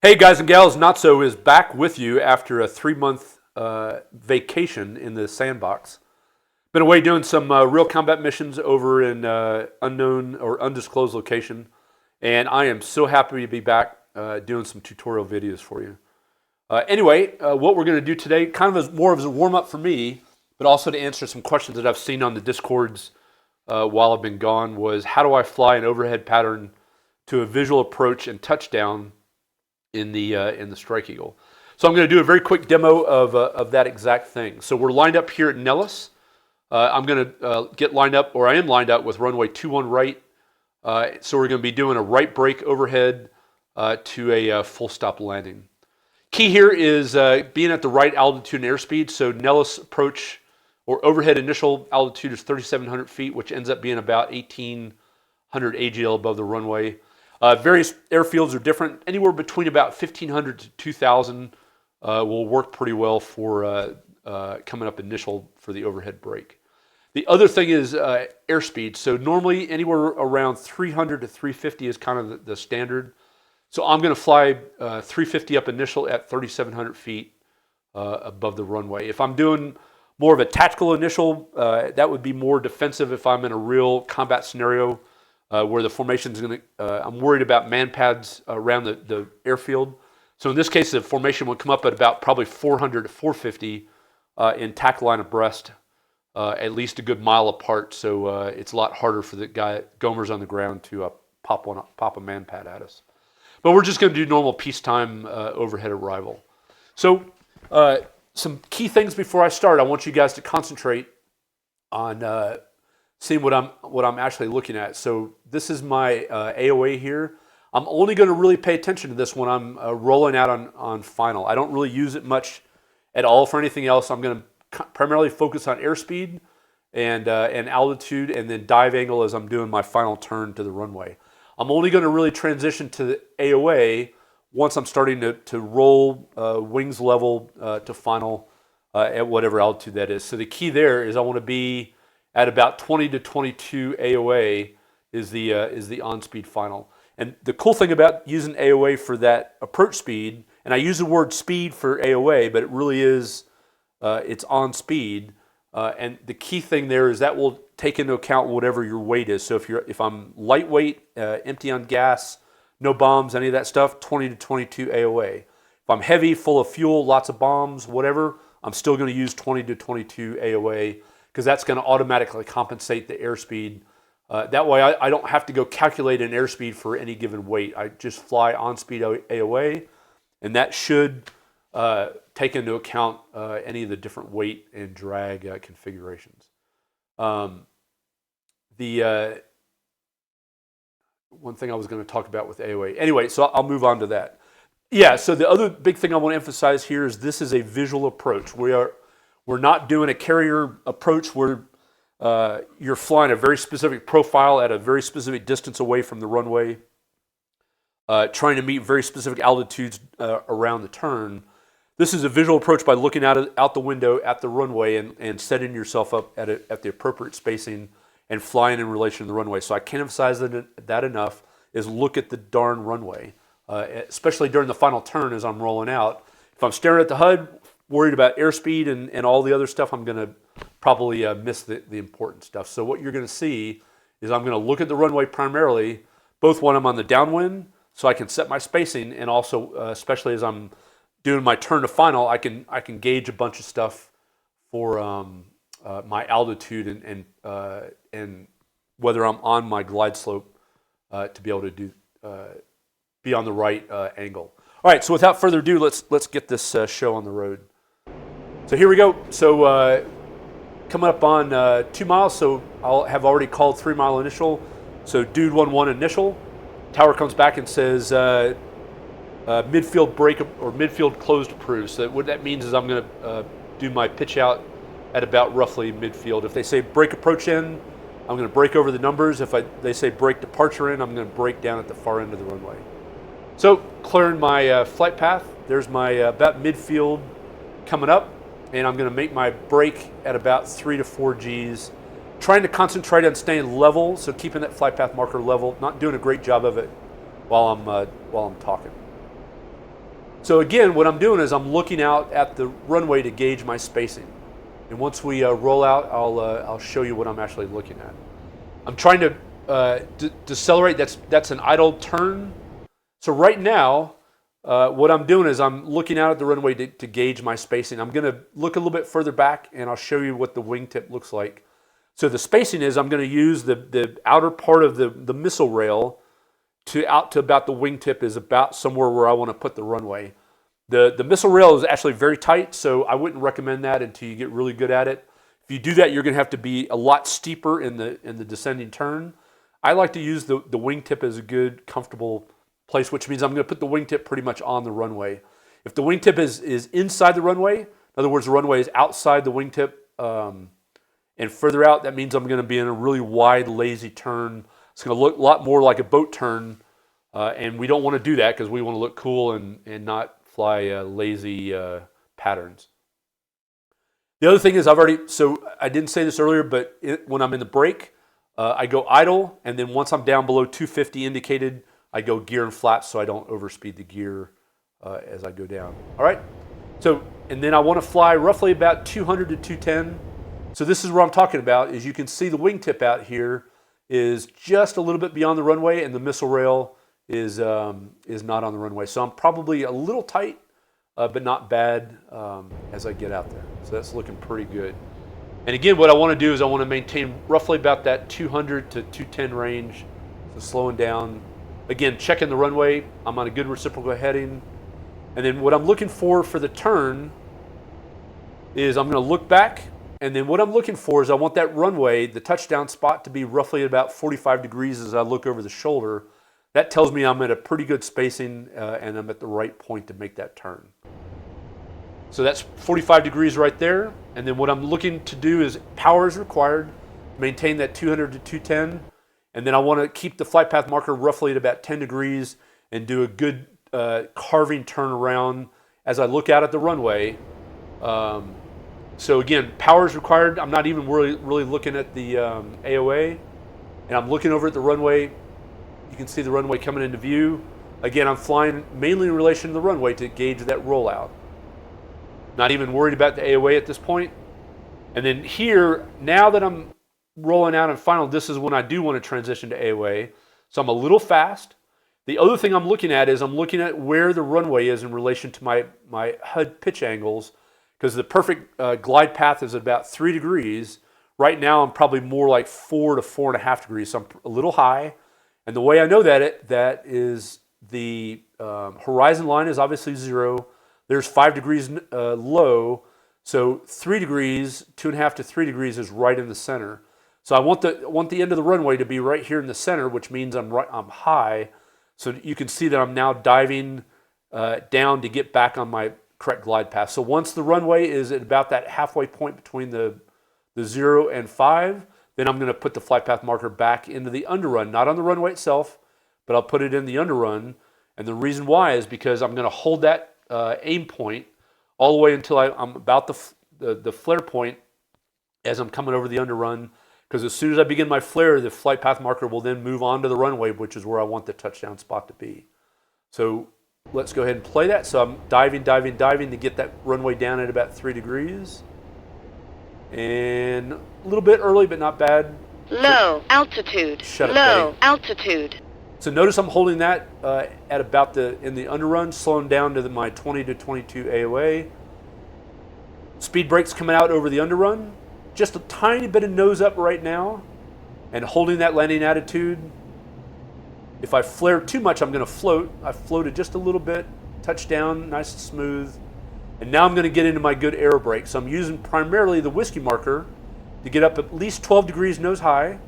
Hey guys and gals, Notso is back with you after a 3 month vacation in the sandbox. Been away doing some real combat missions over in unknown or undisclosed location, and I am so happy to be back doing some tutorial videos for you. Anyway, what we're going to do today, kind of as more of a warm up for me, but also to answer some questions that I've seen on the Discords while I've been gone, was how do I fly an overhead pattern to a visual approach and touchdown in the Strike Eagle. So I'm going to do a very quick demo of that exact thing. So we're lined up here at Nellis. I'm going to get lined up, or I am lined up with runway 21 right. So we're going to be doing a right brake overhead to a full stop landing. Key here is being at the right altitude and airspeed. So Nellis approach or overhead initial altitude is 3,700 feet, which ends up being about 1,800 AGL above the runway. Various airfields are different. Anywhere between about 1,500 to 2,000 will work pretty well for coming up initial for the overhead brake. The other thing is airspeed. So normally anywhere around 300 to 350 is kind of the standard. So I'm going to fly 350 up initial at 3,700 feet above the runway. If I'm doing more of a tactical initial, that would be more defensive if I'm in a real combat scenario. Where the formation is going to, I'm worried about man pads around the airfield. So in this case, the formation would come up at about probably 400 to 450 in tack line abreast, at least a good mile apart. So it's a lot harder for the guy, Gomers on the ground, to pop a man pad at us. But we're just going to do normal peacetime overhead arrival. So some key things before I start. I want you guys to concentrate on seeing what I'm actually looking at. So this is my AOA here. I'm only going to really pay attention to this when I'm rolling out on final. I don't really use it much at all for anything else. I'm going to primarily focus on airspeed and altitude, and then dive angle as I'm doing my final turn to the runway. I'm only going to really transition to the AOA once I'm starting to roll wings level to final at whatever altitude that is. So the key there is I want to be at about 20 to 22 AOA is the on-speed final. And the cool thing about using AOA for that approach speed, and I use the word speed for AOA, but it really is, it's on speed. And the key thing there is that will take into account whatever your weight is. So if I'm lightweight, empty on gas, no bombs, any of that stuff, 20 to 22 AOA. If I'm heavy, full of fuel, lots of bombs, whatever, I'm still going to use 20 to 22 AOA, because that's going to automatically compensate the airspeed. That way I don't have to go calculate an airspeed for any given weight. I just fly on-speed AOA, and that should take into account any of the different weight and drag configurations. The one thing I was going to talk about with AOA. Anyway, so I'll move on to that. Yeah, so the other big thing I want to emphasize here is this is a visual approach. We're not doing a carrier approach where you're flying a very specific profile at a very specific distance away from the runway, trying to meet very specific altitudes around the turn. This is a visual approach by looking out the window at the runway and setting yourself up at the appropriate spacing and flying in relation to the runway. So I can't emphasize that enough, is look at the darn runway, especially during the final turn as I'm rolling out. If I'm staring at the HUD, worried about airspeed and all the other stuff, I'm going to probably miss the important stuff. So what you're going to see is I'm going to look at the runway primarily, both when I'm on the downwind, so I can set my spacing, and also especially as I'm doing my turn to final, I can gauge a bunch of stuff for my altitude and whether I'm on my glide slope to be able to be on the right angle. All right, so without further ado, let's get this show on the road. So here we go. So coming up on 2 miles, so I'll have already called 3 mile initial. So dude 1-1 initial. Tower comes back and says midfield brake or midfield closed approved. So what that means is I'm going to do my pitch out at about roughly midfield. If they say brake approach in, I'm going to brake over the numbers. If they say brake departure in, I'm going to brake down at the far end of the runway. So clearing my flight path, there's my about midfield coming up, and I'm going to make my brake at about 3 to 4 Gs, trying to concentrate on staying level, so keeping that flight path marker level, not doing a great job of it while I'm talking. So again, what I'm doing is I'm looking out at the runway to gauge my spacing. And once we roll out, I'll show you what I'm actually looking at. I'm trying to decelerate. That's an idle turn. So right now, what I'm doing is I'm looking out at the runway to gauge my spacing. I'm going to look a little bit further back, and I'll show you what the wingtip looks like. So the spacing is I'm going to use the outer part of the missile rail out to about the wingtip is about somewhere where I want to put the runway. The missile rail is actually very tight, so I wouldn't recommend that until you get really good at it. If you do that, you're going to have to be a lot steeper in the descending turn. I like to use the wingtip as a good, comfortable place, which means I'm going to put the wingtip pretty much on the runway. If the wingtip is inside the runway, in other words, the runway is outside the wingtip and further out, that means I'm going to be in a really wide, lazy turn. It's going to look a lot more like a boat turn, and we don't want to do that because we want to look cool and not fly lazy patterns. The other thing is so I didn't say this earlier, but when I'm in the brake, I go idle, and then once I'm down below 250 indicated, I go gear and flaps so I don't overspeed the gear as I go down. All right, so, and then I want to fly roughly about 200 to 210. So this is what I'm talking about, is you can see the wingtip out here is just a little bit beyond the runway, and the missile rail is not on the runway. So I'm probably a little tight, but not bad as I get out there. So that's looking pretty good. And again, what I want to do is I want to maintain roughly about that 200 to 210 range. So slowing down. Again, checking the runway. I'm on a good reciprocal heading. And then what I'm looking for the turn is I'm going to look back. And then what I'm looking for is I want that runway, the touchdown spot, to be roughly about 45 degrees as I look over the shoulder. That tells me I'm at a pretty good spacing and I'm at the right point to make that turn. So that's 45 degrees right there. And then what I'm looking to do is power is required, maintain that 200 to 210. And then I want to keep the flight path marker roughly at about 10 degrees and do a good carving turn around as I look out at the runway. So again, power is required. I'm not even really looking at the AOA, and I'm looking over at the runway. You can see the runway coming into view. Again, I'm flying mainly in relation to the runway to gauge that rollout. Not even worried about the AOA at this point. And then here, now that I'm rolling out in final, this is when I do want to transition to AOA. So I'm a little fast. The other thing I'm looking at is I'm looking at where the runway is in relation to my HUD pitch angles, because the perfect glide path is about 3 degrees. Right now, I'm probably more like 4 to 4.5 degrees, so I'm a little high. And the way I know that is the horizon line is obviously 0. There's 5 degrees low, so 3 degrees, 2.5 to 3 degrees is right in the center. So I want the end of the runway to be right here in the center, which means I'm high. So you can see that I'm now diving down to get back on my correct glide path. So once the runway is at about that halfway point between the 0 and 5, then I'm going to put the flight path marker back into the underrun, not on the runway itself, but I'll put it in the underrun. And the reason why is because I'm going to hold that aim point all the way until I'm about the flare point as I'm coming over the underrun. Because as soon as I begin my flare, the flight path marker will then move on to the runway, which is where I want the touchdown spot to be. So let's go ahead and play that. So I'm diving to get that runway down at about 3 degrees. And a little bit early, but not bad. Low altitude. Shut up, Low buddy. altitude. So notice I'm holding that at about in the underrun, slowing down to my 20 to 22 AOA. Speed brakes coming out over the underrun. Just a tiny bit of nose up right now, and holding that landing attitude. If I flare too much, I'm going to float. I floated just a little bit, touchdown, nice and smooth. And now I'm going to get into my good aerobrake. So I'm using primarily the whiskey marker to get up at least 12 degrees nose high.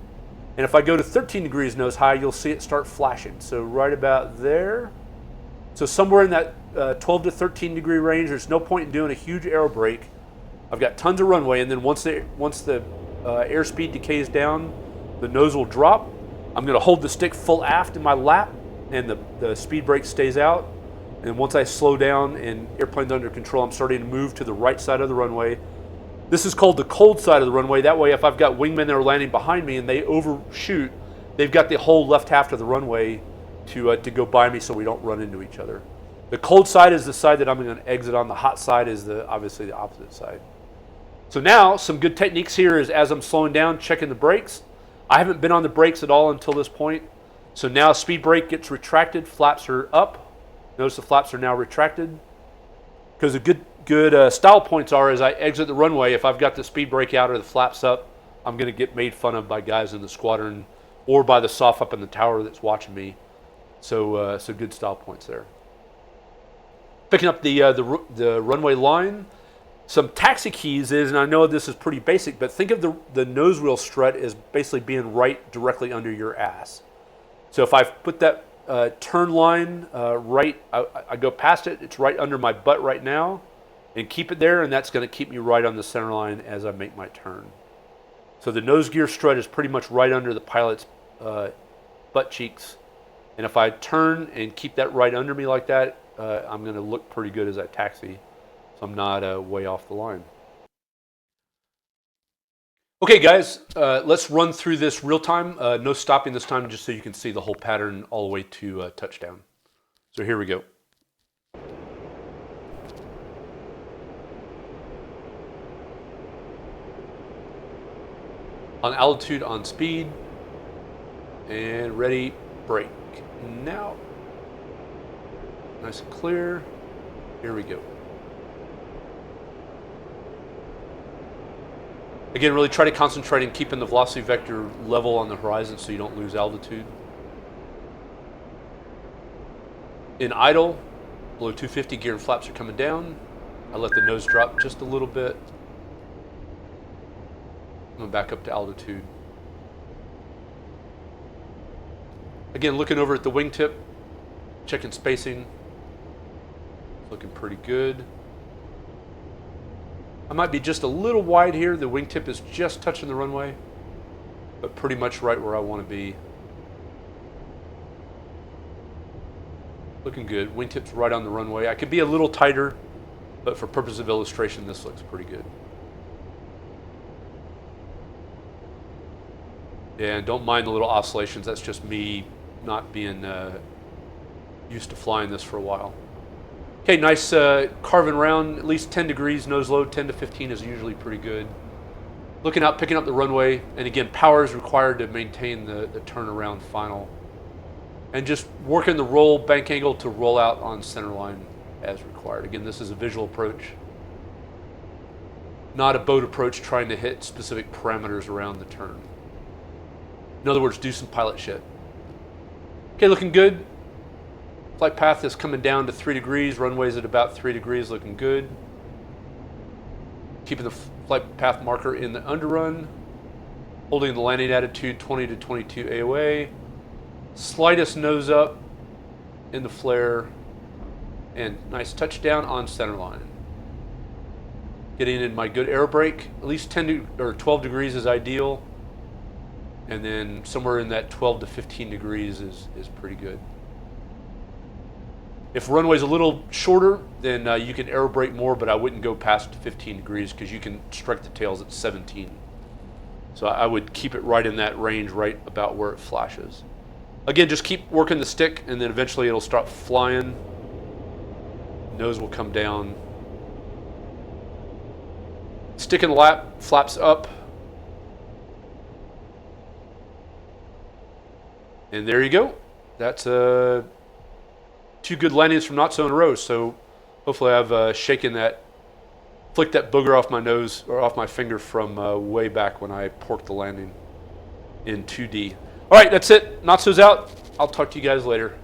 And if I go to 13 degrees nose high, you'll see it start flashing. So right about there. So somewhere in that 12 to 13 degree range, there's no point in doing a huge aerobrake. I've got tons of runway, and then once the airspeed decays down, the nose will drop. I'm going to hold the stick full aft in my lap, and the speed brake stays out. And once I slow down and airplane's under control, I'm starting to move to the right side of the runway. This is called the cold side of the runway. That way, if I've got wingmen that are landing behind me and they overshoot, they've got the whole left half of the runway to go by me so we don't run into each other. The cold side is the side that I'm going to exit on. The hot side is obviously the opposite side. So now, some good techniques here is as I'm slowing down, checking the brakes. I haven't been on the brakes at all until this point. So now speed brake gets retracted, flaps are up. Notice the flaps are now retracted. Because the good style points are as I exit the runway, if I've got the speed brake out or the flaps up, I'm going to get made fun of by guys in the squadron or by the soft up in the tower that's watching me. So good style points there. Picking up the runway line. Some taxi keys is, and I know this is pretty basic, but think of the nose wheel strut as basically being right directly under your ass. So if I put that turn line right, I go past it, it's right under my butt right now, and keep it there, and that's going to keep me right on the center line as I make my turn. So the nose gear strut is pretty much right under the pilot's butt cheeks, and if I turn and keep that right under me like that, I'm going to look pretty good as I taxi, so I'm not way off the line. Okay, guys, let's run through this real time. No stopping this time, just so you can see the whole pattern all the way to touchdown. So here we go. On altitude, on speed, and ready, brake. Now, nice and clear. Here we go. Again, really try to concentrate on keeping the velocity vector level on the horizon so you don't lose altitude. In idle, below 250, gear and flaps are coming down. I let the nose drop just a little bit. I'm going back up to altitude. Again, looking over at the wingtip, checking spacing. Looking pretty good. I might be just a little wide here. The wingtip is just touching the runway, but pretty much right where I want to be. Looking good. Wingtip's right on the runway. I could be a little tighter, but for purpose of illustration, this looks pretty good. Yeah, and don't mind the little oscillations. That's just me not being used to flying this for a while. Okay, nice carving around, at least 10 degrees, nose low, 10 to 15 is usually pretty good. Looking out, picking up the runway, and again, power is required to maintain the turnaround final. And just working the roll bank angle to roll out on center line as required. Again, this is a visual approach, not a boat approach trying to hit specific parameters around the turn. In other words, do some pilot shit. Okay, looking good. Flight path is coming down to 3 degrees. Runway's at about 3 degrees, looking good. Keeping the flight path marker in the underrun. Holding the landing attitude 20 to 22 AOA. Slightest nose up in the flare. And nice touchdown on center line. Getting in my good aerobrake. At least 10 or 12 degrees is ideal. And then somewhere in that 12 to 15 degrees is pretty good. If runway's a little shorter, then you can aerobrake more, but I wouldn't go past 15 degrees because you can strike the tails at 17. So I would keep it right in that range, right about where it flashes. Again, just keep working the stick, and then eventually it'll start flying. Nose will come down. Stick in the lap, flaps up. And there you go. That's 2 good landings from not so in a row. So hopefully I've flicked that booger off my nose or off my finger from way back when I porked the landing in 2D. All right, that's it. Not so's out. I'll talk to you guys later.